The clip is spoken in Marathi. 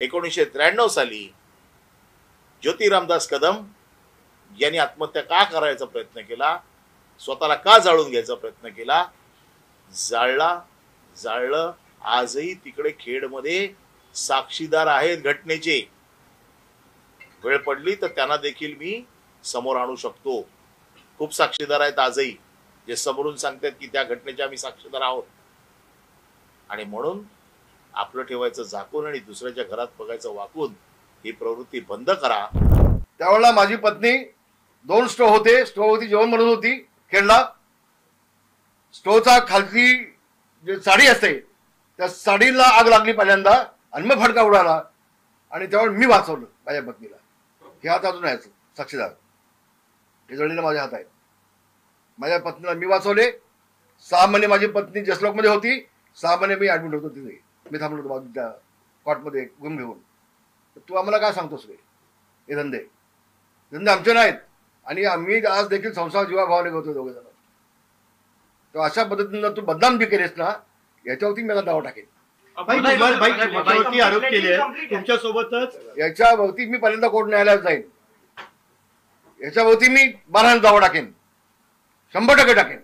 1993 साली ज्योती रामदास कदम यांनी आत्महत्या का करायचा प्रयत्न केला, स्वतःला का जाळून घ्यायचा प्रयत्न केला, जाळलं. आजही तिकडे खेडमध्ये साक्षीदार आहेत घटनेचे. वेळ पडली तर त्यांना देखील मी समोर आणू शकतो. खूप साक्षीदार आहेत आजही जे समोरून सांगतात की त्या घटनेचे आम्ही साक्षीदार आहोत. आणि म्हणून आपलं ठेवायचं झाकून आणि दुसऱ्याच्या घरात बघायचं वाकून ही प्रवृत्ती बंद करा. त्यावेळेला माझी पत्नी 2 स्टोव्ह होते, स्टोव्हवरती जेवण बनवत होती खेळला. स्टोव्हचा खालची जे साडी असते त्या साडीला आग लागली पहिल्यांदा आणि मग फडका उडाला आणि त्यावेळेस मी वाचवलं माझ्या पत्नीला. हे हात अजून आहे साक्षीदार, हे जळलेलं माझ्या हात आहेत. माझ्या पत्नीला मी वाचवले. 6 महिने माझी पत्नी जसलोकमध्ये होती, 6 महिने मी ऍडमिट होतो तिथे. मी थांबलो होतो त्या कॉटमध्ये गुम घेऊन. तू आम्हाला काय सांगतोस रे, हे धंदे आमचे नाहीत आणि आम्ही आज देखील संसार जीवाभावाने करतो दोघे जण. तर अशा पद्धतीनं तू बदनाम बी केलेस ना, याच्यावरती मी दावा टाकेन. आरोप केले तुमच्यासोबतच, याच्यावरती मी पहिल्यांदा कोर्ट न्यायालयात जाईन. याच्यावरती मी 12 दावा टाकेन, 100% टाकेन.